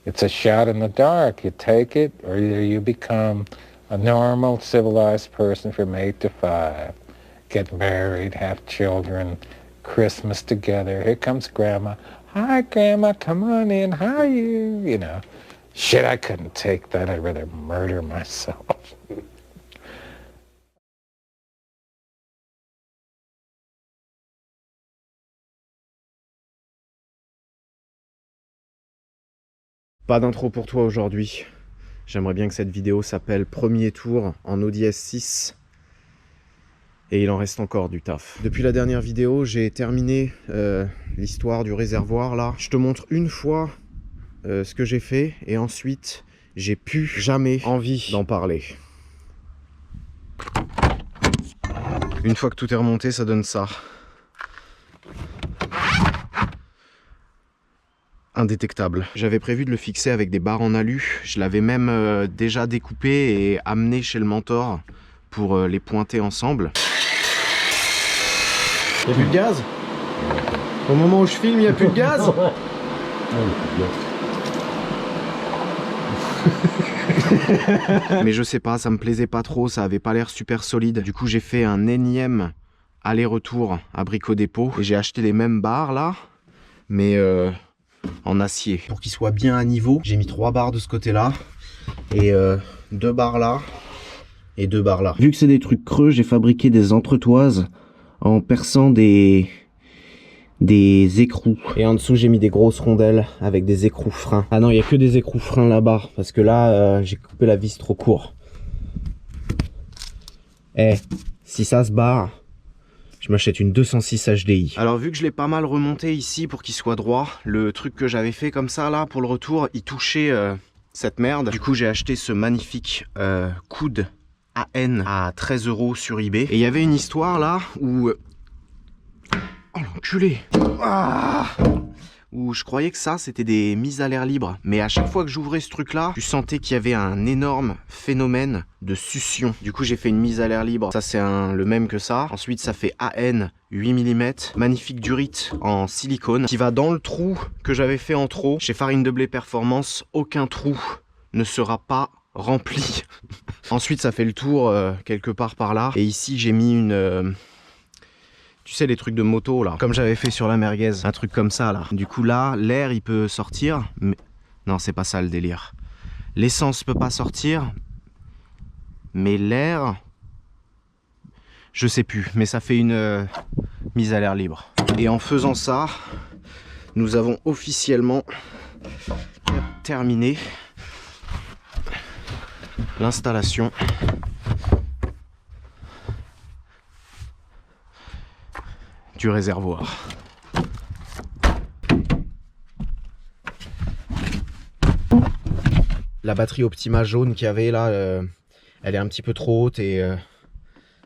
It's a shot in the dark. You take it, or either you become a normal, civilized person from 8 to 5. Get married, have children, Christmas together. Here comes Grandma. Hi, Grandma, come on in. How are you? You know. Shit, I couldn't take that. I'd rather murder myself. Pas d'intro pour toi aujourd'hui. J'aimerais bien que cette vidéo s'appelle Premier tour en Audi S6. Et il en reste encore du taf. Depuis la dernière vidéo, j'ai terminé l'histoire du réservoir là. Je te montre une fois ce que j'ai fait et ensuite j'ai plus jamais envie d'en parler. Une fois que tout est remonté, ça donne ça. Indétectable. J'avais prévu de le fixer avec des barres en alu. Je l'avais même déjà découpé et amené chez le mentor pour les pointer ensemble. Il n'y a plus de gaz? Au moment où je filme, il n'y a plus de gaz? Mais je sais pas, ça me plaisait pas trop, ça avait pas l'air super solide. Du coup, j'ai fait un énième aller-retour à Brico Dépôt et j'ai acheté les mêmes barres là, mais en acier. Pour qu'il soit bien à niveau, j'ai mis 3 barres de ce côté-là et 2 barres là et 2 barres là. Vu que c'est des trucs creux, j'ai fabriqué des entretoises en perçant des écrous. Et en dessous, j'ai mis des grosses rondelles avec des écrous freins. Ah non, il n'y a que des écrous freins là-bas parce que là, j'ai coupé la vis trop court. Eh, si ça se barre, je m'achète une 206 HDI. Alors vu que je l'ai pas mal remonté ici pour qu'il soit droit, le truc que j'avais fait comme ça là pour le retour, il touchait cette merde. Du coup j'ai acheté ce magnifique coude AN à 13 € sur eBay. Et il y avait une histoire là où... Oh l'enculé, où je croyais que ça c'était des mises à l'air libre, mais à chaque fois que j'ouvrais ce truc là, tu sentais qu'il y avait un énorme phénomène de succion. Du coup j'ai fait une mise à l'air libre, ça c'est le même que ça. Ensuite ça fait AN 8 mm, magnifique durite en silicone qui va dans le trou que j'avais fait en trop. Chez Farine de Blé Performance, aucun trou ne sera pas rempli. Ensuite ça fait le tour quelque part par là, et ici j'ai mis une... tu sais, les trucs de moto là, comme j'avais fait sur la merguez, un truc comme ça là. Du coup là, l'air il peut sortir, mais non, c'est pas ça le délire. L'essence peut pas sortir, mais l'air, je sais plus, mais ça fait une mise à l'air libre. Et en faisant ça, nous avons officiellement terminé l'installation du réservoir. La batterie Optima jaune qu'il y avait là, elle est un petit peu trop haute et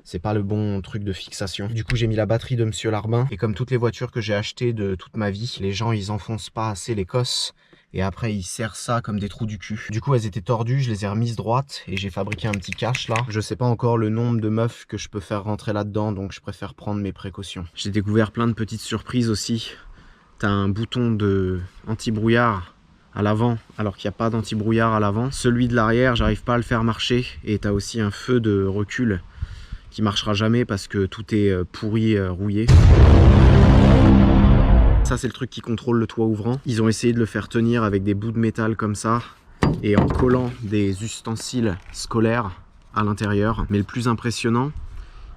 c'est pas le bon truc de fixation. Du coup j'ai mis la batterie de Monsieur Larbin, et comme toutes les voitures que j'ai achetées de toute ma vie, les gens ils enfoncent pas assez les cosses et après ils serrent ça comme des trous du cul. Du coup elles étaient tordues, je les ai remises droites et j'ai fabriqué un petit cache là. Je sais pas encore le nombre de meufs que je peux faire rentrer là-dedans, donc je préfère prendre mes précautions. J'ai découvert plein de petites surprises aussi. T'as un bouton de anti-brouillard à l'avant alors qu'il n'y a pas d'anti-brouillard à l'avant. Celui de l'arrière, j'arrive pas à le faire marcher, et t'as aussi un feu de recul qui marchera jamais parce que tout est pourri, rouillé. Ça c'est le truc qui contrôle le toit ouvrant. Ils ont essayé de le faire tenir avec des bouts de métal comme ça et en collant des ustensiles scolaires à l'intérieur. Mais le plus impressionnant,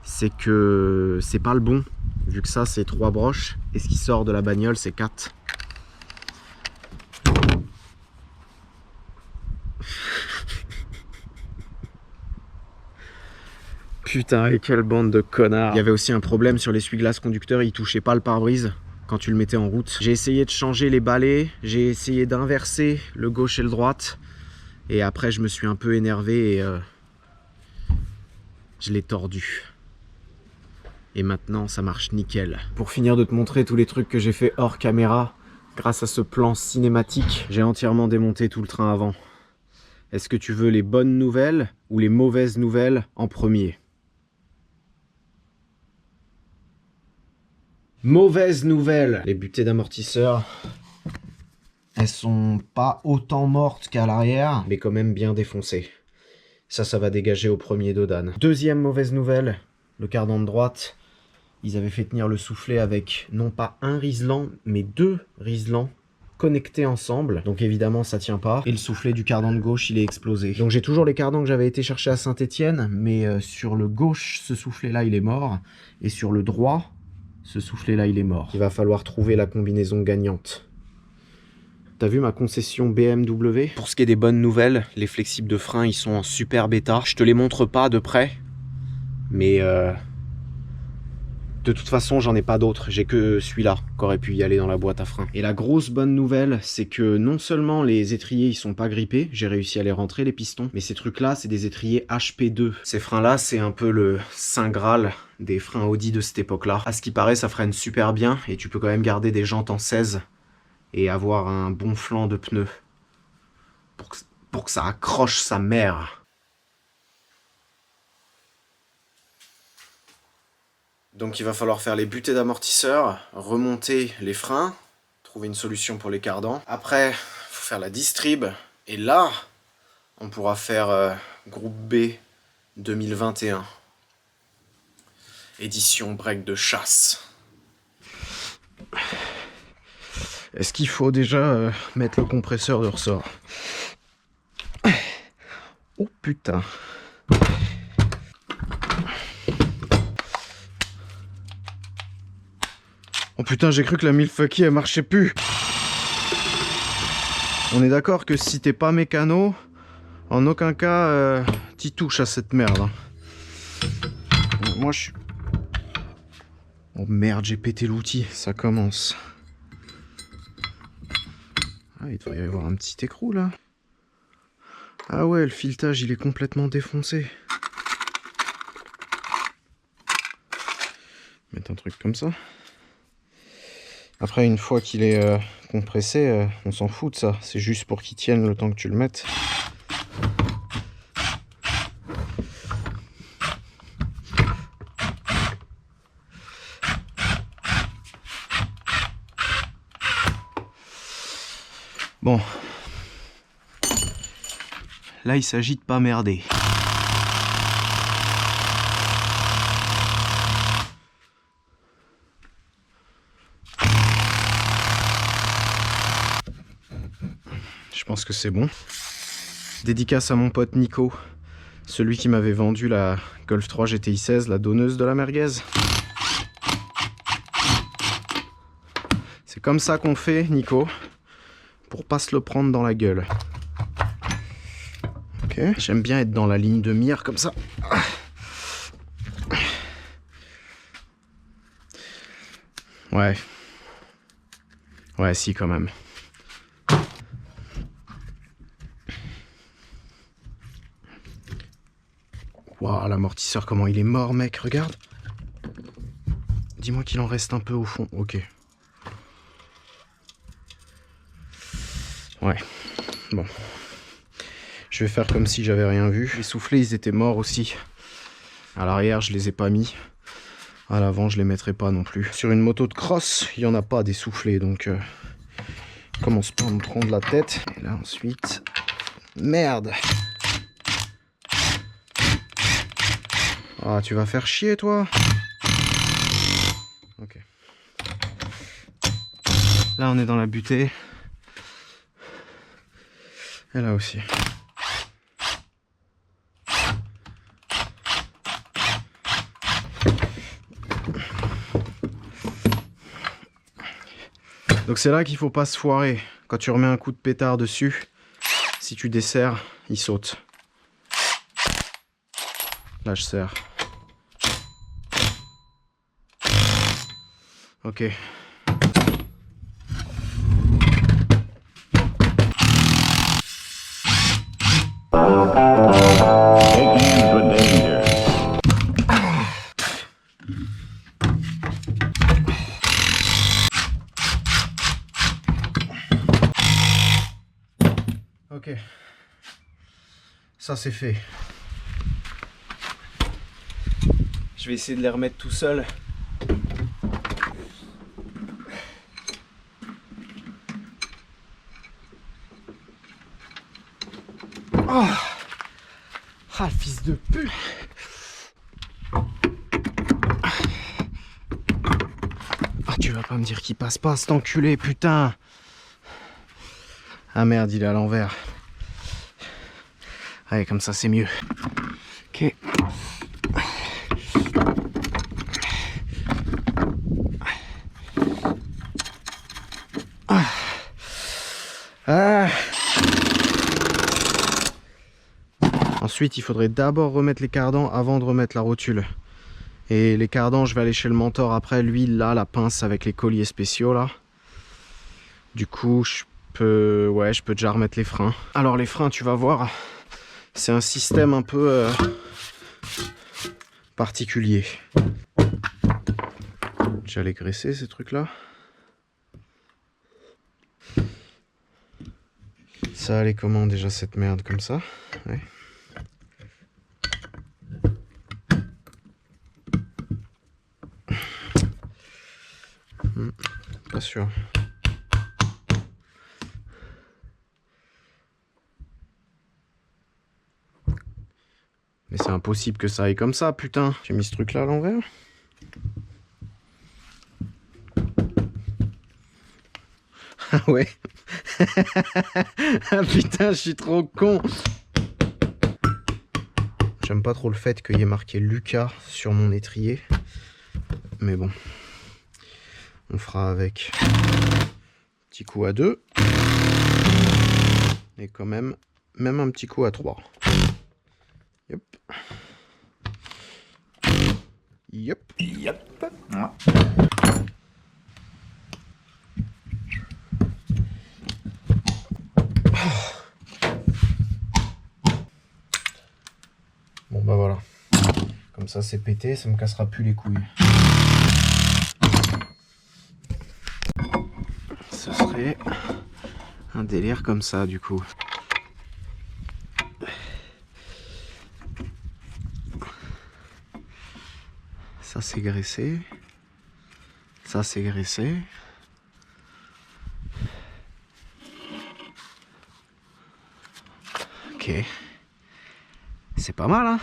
c'est que c'est pas le bon, vu que ça c'est 3 broches et ce qui sort de la bagnole c'est 4. Putain, et quelle bande de connards. Il y avait aussi un problème sur l'essuie-glace conducteur, il touchait pas le pare-brise quand tu le mettais en route. J'ai essayé de changer les balais, j'ai essayé d'inverser le gauche et le droite, et après je me suis un peu énervé et je l'ai tordu. Et maintenant ça marche nickel. Pour finir de te montrer tous les trucs que j'ai fait hors caméra, grâce à ce plan cinématique, j'ai entièrement démonté tout le train avant. Est-ce que tu veux les bonnes nouvelles ou les mauvaises nouvelles en premier? Mauvaise nouvelle, les butées d'amortisseurs Elles sont pas autant mortes qu'à l'arrière, mais quand même bien défoncées. Ça va dégager au premier dodane. Deuxième mauvaise nouvelle, le cardan de droite, ils avaient fait tenir le soufflet avec non pas un riselant, mais 2 riselants connectés ensemble. Donc évidemment, ça tient pas. Et le soufflet du cardan de gauche, il est explosé. Donc j'ai toujours les cardans que j'avais été chercher à Saint-Étienne, mais sur le gauche, ce soufflet-là, il est mort. Et sur le droit, ce soufflet-là, il est mort. Il va falloir trouver la combinaison gagnante. T'as vu ma concession BMW? Pour ce qui est des bonnes nouvelles, les flexibles de frein, ils sont en super bêta. Je te les montre pas de près, mais de toute façon, j'en ai pas d'autres. J'ai que celui-là qui aurait pu y aller dans la boîte à frein. Et la grosse bonne nouvelle, c'est que non seulement les étriers, ils sont pas grippés, j'ai réussi à les rentrer, les pistons, mais ces trucs-là, c'est des étriers HP2. Ces freins-là, c'est un peu le saint graal des freins Audi de cette époque-là. À ce qui paraît, ça freine super bien et tu peux quand même garder des jantes en 16 et avoir un bon flanc de pneus pour que ça accroche sa mère. Donc il va falloir faire les butées d'amortisseurs, remonter les freins, trouver une solution pour les cardans. Après, il faut faire la distrib, et là, on pourra faire groupe B 2021. Édition break de chasse. Est-ce qu'il faut déjà mettre le compresseur de ressort? Oh putain. Oh putain, j'ai cru que la Milwaukee elle marchait plus. On est d'accord que si t'es pas mécano, en aucun cas t'y touches à cette merde. Moi je suis... Oh merde, j'ai pété l'outil, ça commence. Ah, il devrait y avoir un petit écrou là. Ah ouais, le filetage il est complètement défoncé. Mettre un truc comme ça. Après, une fois qu'il est compressé, on s'en fout de ça. C'est juste pour qu'il tienne le temps que tu le mettes. Bon. Là, il s'agit de pas merder. Je pense que c'est bon. Dédicace à mon pote Nico, celui qui m'avait vendu la Golf 3 GTI 16, la donneuse de la merguez. C'est comme ça qu'on fait, Nico, pour pas se le prendre dans la gueule. Ok, j'aime bien être dans la ligne de mire comme ça. Ouais. Ouais, si, quand même. Waouh, l'amortisseur, comment il est mort, mec, regarde. Dis-moi qu'il en reste un peu au fond. Ok. Ouais. Bon. Je vais faire comme si j'avais rien vu. Les soufflets, ils étaient morts aussi. À l'arrière, je les ai pas mis. À l'avant, je les mettrai pas non plus. Sur une moto de cross, il n'y en a pas des soufflets, donc commence pas à me prendre la tête. Et là, ensuite... Merde! Ah, tu vas faire chier, toi? Ok. Là, on est dans la butée. Et là aussi. Donc c'est là qu'il faut pas se foirer. Quand tu remets un coup de pétard dessus, si tu desserres, il saute. Là, je serre. Ok. Ok. Ça, c'est fait. Je vais essayer de les remettre tout seul. Oh. Ah, fils de pute. Ah, tu vas pas me dire qu'il passe pas cet enculé, putain. Ah merde, il est à l'envers. Allez, comme ça c'est mieux. Ok. Ah. Ensuite, il faudrait d'abord remettre les cardans avant de remettre la rotule. Et les cardans, je vais aller chez le mentor après. Lui, là, la pince avec les colliers spéciaux, là. Du coup, je peux déjà remettre les freins. Alors, les freins, tu vas voir, c'est un système un peu particulier. J'allais graisser ces trucs-là. Ça allait comment déjà cette merde comme ça? Ouais. Pas sûr. Mais c'est impossible que ça aille comme ça, putain. J'ai mis ce truc là à l'envers. Ah ouais. Ah putain, je suis trop con. J'aime pas trop le fait qu'il y ait marqué Lucas sur mon étrier. Mais bon. On fera avec. Petit coup à 2. Et quand même un petit coup à 3. Yep. Yep. Yep. Bon bah voilà. Comme ça c'est pété, ça me cassera plus les couilles. Ce serait un délire comme ça du coup. Ça c'est graissé. Ça c'est graissé. Ok. C'est pas mal, hein?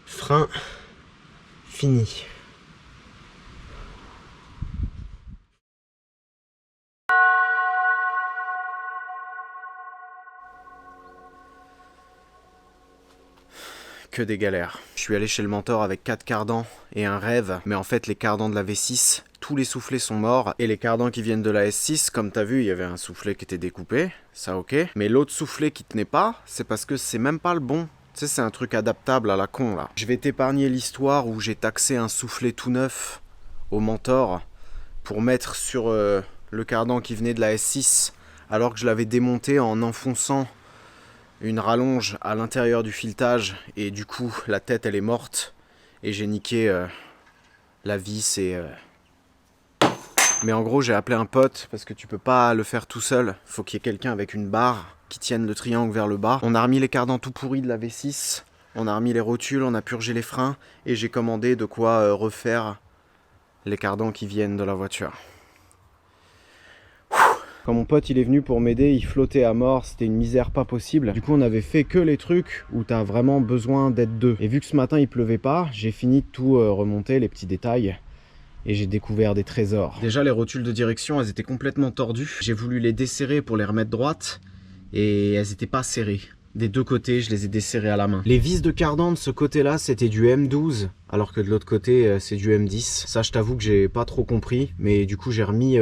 Frein fini. Que des galères. Je suis allé chez le mentor avec 4 cardans et un rêve, mais en fait les cardans de la V6, tous les soufflets sont morts, et les cardans qui viennent de la S6, comme t'as vu, il y avait un soufflet qui était découpé, ça ok, mais l'autre soufflet qui tenait pas, c'est parce que c'est même pas le bon. Tu sais, c'est un truc adaptable à la con là. Je vais t'épargner l'histoire où j'ai taxé un soufflet tout neuf au mentor pour mettre sur le cardan qui venait de la S6, alors que je l'avais démonté en enfonçant une rallonge à l'intérieur du filetage, et du coup la tête elle est morte et j'ai niqué la vis et mais en gros j'ai appelé un pote parce que tu peux pas le faire tout seul, faut qu'il y ait quelqu'un avec une barre qui tienne le triangle vers le bas. On a remis les cardans tout pourris de la V6, on a remis les rotules, on a purgé les freins et j'ai commandé de quoi refaire les cardans qui viennent de la voiture. Quand mon pote il est venu pour m'aider, il flottait à mort, c'était une misère pas possible. Du coup on avait fait que les trucs où t'as vraiment besoin d'être deux. Et vu que ce matin il pleuvait pas, j'ai fini de tout remonter, les petits détails. Et j'ai découvert des trésors. Déjà les rotules de direction, elles étaient complètement tordues. J'ai voulu les desserrer pour les remettre droites. Et elles étaient pas serrées. Des deux côtés, je les ai desserrées à la main. Les vis de cardan de ce côté-là, c'était du M12. Alors que de l'autre côté, c'est du M10. Ça je t'avoue que j'ai pas trop compris. Mais du coup j'ai remis...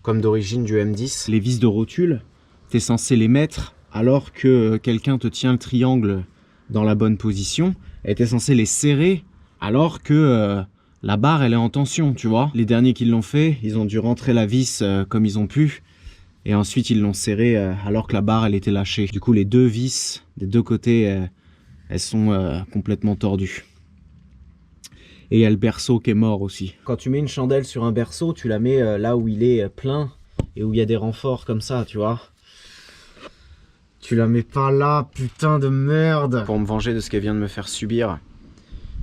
comme d'origine du M10. Les vis de rotule, tu es censé les mettre alors que quelqu'un te tient le triangle dans la bonne position, et tu es censé les serrer alors que la barre elle est en tension, tu vois. Les derniers qui l'ont fait, ils ont dû rentrer la vis comme ils ont pu, et ensuite ils l'ont serré alors que la barre elle était lâchée. Du coup les deux vis des deux côtés, elles sont complètement tordues. Et il y a le berceau qui est mort aussi. Quand tu mets une chandelle sur un berceau, tu la mets là où il est plein et où il y a des renforts comme ça, tu vois. Tu la mets pas là, putain de merde. Pour me venger de ce qu'elle vient de me faire subir,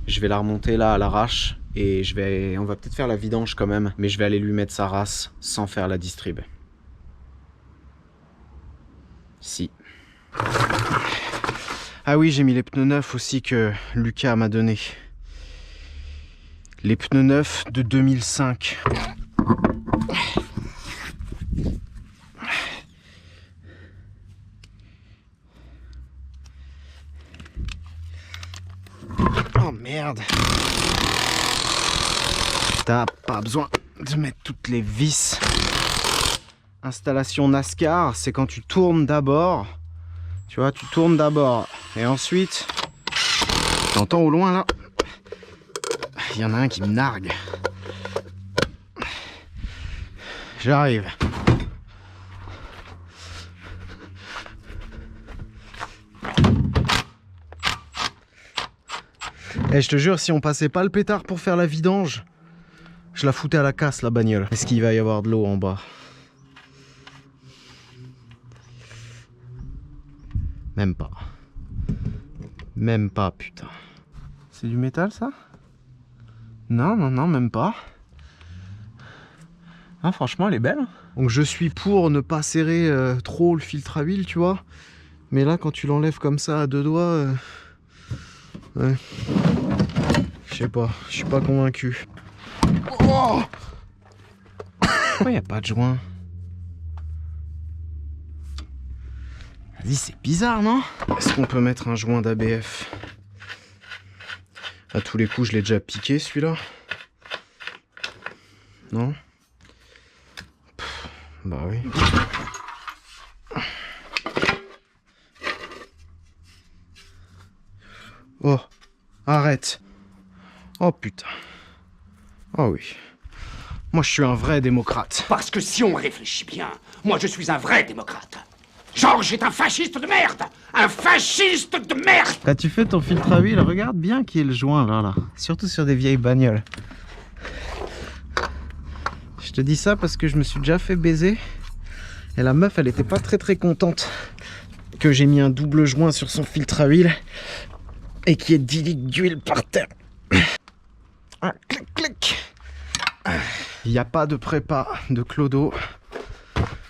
je vais la remonter là à l'arrache Et on va peut-être faire la vidange quand même, mais je vais aller lui mettre sa race sans faire la distrib. Si. Ah oui, j'ai mis les pneus neufs aussi que Lucas m'a donné. Les pneus neufs de 2005. Oh merde. T'as pas besoin de mettre toutes les vis. Installation NASCAR, c'est quand tu tournes d'abord. Tu vois, tu tournes d'abord. Et ensuite, t'entends au loin là, il y en a un qui me nargue. J'arrive. Et je te jure, si on passait pas le pétard pour faire la vidange, je la foutais à la casse la bagnole. Est-ce qu'il va y avoir de l'eau en bas? Même pas. Même pas, putain. C'est du métal ça? Non, non, non, même pas. Ah, franchement, elle est belle. Donc je suis pour ne pas serrer trop le filtre à huile, tu vois. Mais là, quand tu l'enlèves comme ça à deux doigts, ouais. Je sais pas, je suis pas convaincu. Oh, pourquoi il n'y a pas de joint? Vas-y, c'est bizarre, non? Est-ce qu'on peut mettre un joint d'ABF? À tous les coups, je l'ai déjà piqué, celui-là. Non? Pff, bah oui. Oh, arrête. Oh putain. Oh oui. Moi, je suis un vrai démocrate. Parce que si on réfléchit bien, moi je suis un vrai démocrate. Georges est un fasciste de merde. Un fasciste de merde. Quand tu fais ton filtre à huile, regarde bien qui est le joint là. Surtout sur des vieilles bagnoles. Je te dis ça parce que je me suis déjà fait baiser. Et la meuf, elle était pas très contente que j'ai mis un double joint sur son filtre à huile et qu'il y ait 10 litres d'huile par terre. Ah, clic, clic. Il n'y a pas de prépa de clodo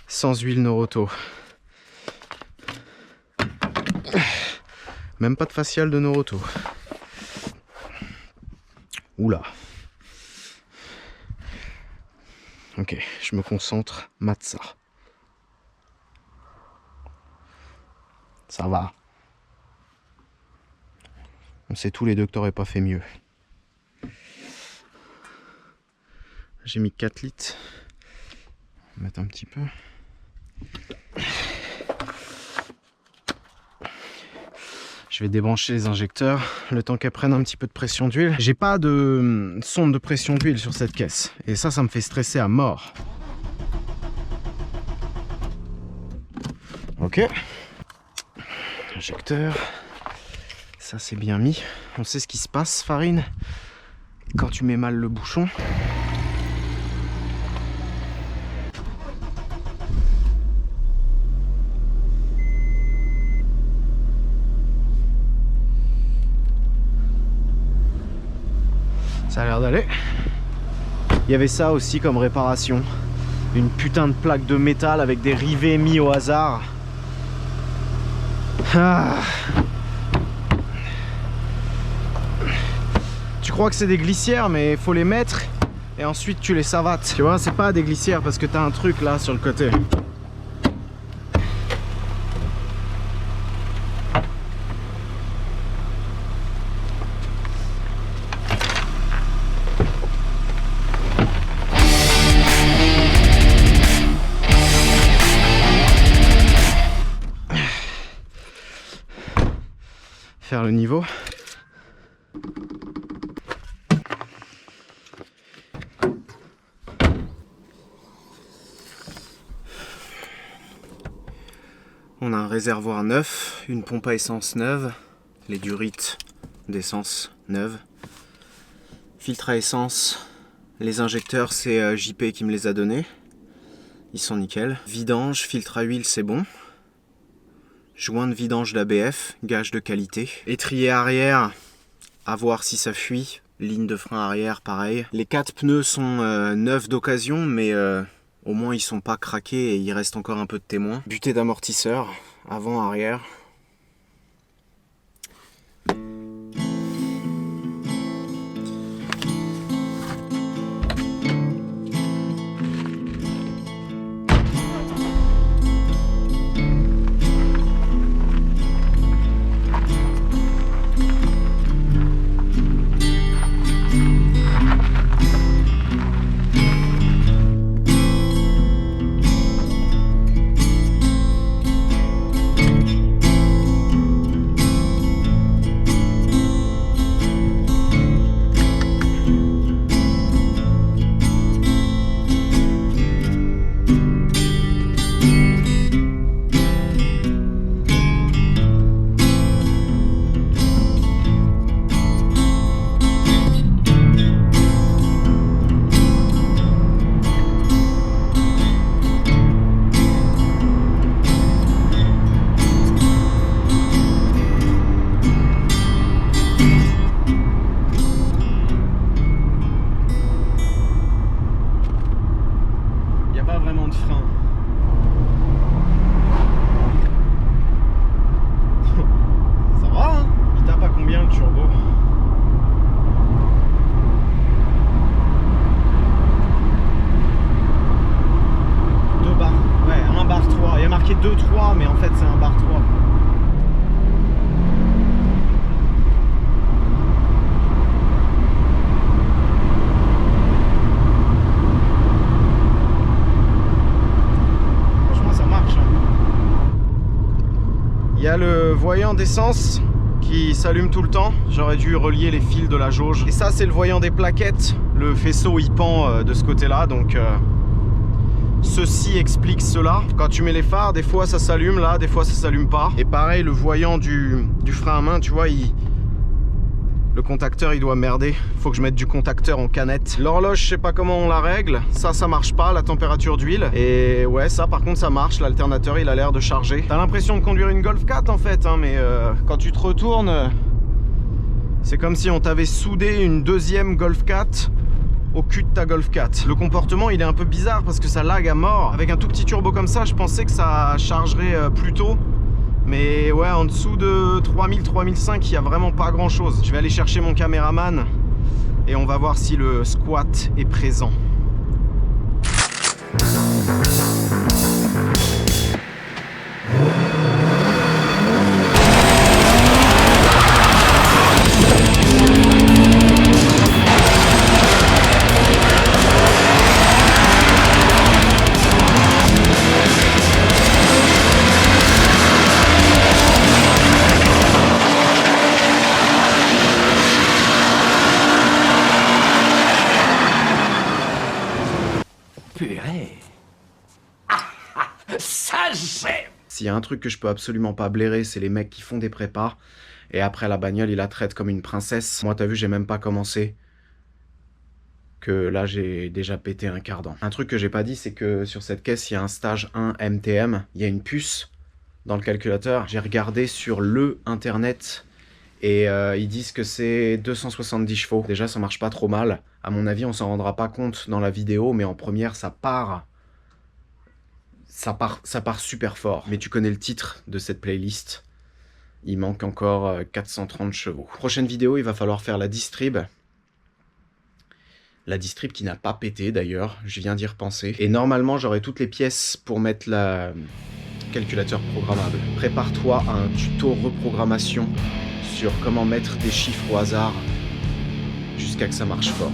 sans huile Noroto. Même pas de facial de Noroto. Oula. Ok, je me concentre. Matza. Ça va. On sait tous les deux que t'aurais pas fait mieux. J'ai mis 4 litres. On va mettre un petit peu. Je vais débrancher les injecteurs, le temps qu'elles prennent un petit peu de pression d'huile. J'ai pas de sonde de pression d'huile sur cette caisse. Et ça me fait stresser à mort. Ok. Injecteur. Ça c'est bien mis. On sait ce qui se passe, farine, quand tu mets mal le bouchon. Ça a l'air d'aller. Il y avait ça aussi comme réparation. Une putain de plaque de métal avec des rivets mis au hasard. Ah. Tu crois que c'est des glissières, mais il faut les mettre et ensuite tu les savates. Tu vois, c'est pas des glissières parce que t'as un truc là sur le côté. Faire le niveau. On a un réservoir neuf, une pompe à essence neuve, les durites d'essence neuve, filtre à essence, les injecteurs c'est JP qui me les a donnés, ils sont nickel. Vidange, filtre à huile c'est bon. Joint de vidange d'ABF, gage de qualité. Étrier arrière, à voir si ça fuit. Ligne de frein arrière, pareil. Les 4 pneus sont neufs d'occasion, mais au moins ils sont pas craqués et il reste encore un peu de témoin. Butée d'amortisseur, avant, arrière. marqué 2-3, mais en fait c'est un bar 3. Franchement ça marche. Il y a le voyant d'essence qui s'allume tout le temps. J'aurais dû relier les fils de la jauge. Et ça c'est le voyant des plaquettes. Le faisceau il pend de ce côté là, donc ceci explique cela. Quand tu mets les phares, des fois ça s'allume là, des fois ça s'allume pas. Et pareil, le voyant du frein à main, tu vois, le contacteur il doit merder. Faut que je mette du contacteur en canette. L'horloge, je sais pas comment on la règle. Ça marche pas, la température d'huile. Et ouais, ça par contre ça marche. L'alternateur il a l'air de charger. T'as l'impression de conduire une Golf 4 en fait, hein, mais quand tu te retournes, c'est comme si on t'avait soudé une deuxième Golf 4 au cul de ta Golf 4. Le comportement il est un peu bizarre parce que ça lag à mort. Avec un tout petit turbo comme ça, je pensais que ça chargerait plus tôt. Mais ouais, en dessous de 3000, 3005, il n'y a vraiment pas grand chose. Je vais aller chercher mon caméraman et on va voir si le squat est présent. S'il y a un truc que je peux absolument pas blairer, c'est les mecs qui font des prépas et après la bagnole, ils la traitent comme une princesse. Moi, t'as vu, j'ai même pas commencé que là, j'ai déjà pété un quart d'an. Un truc que j'ai pas dit, c'est que sur cette caisse, il y a un stage 1 MTM. Il y a une puce dans le calculateur. J'ai regardé sur le internet et ils disent que c'est 270 chevaux. Déjà, ça marche pas trop mal. À mon avis, on s'en rendra pas compte dans la vidéo, mais en première, ça part super fort. Mais tu connais le titre de cette playlist. Il manque encore 430 chevaux. Prochaine vidéo, il va falloir faire la distrib. La distrib qui n'a pas pété d'ailleurs, je viens d'y repenser. Et normalement, j'aurai toutes les pièces pour mettre le calculateur programmable. Prépare-toi à un tuto reprogrammation sur comment mettre des chiffres au hasard jusqu'à que ça marche fort.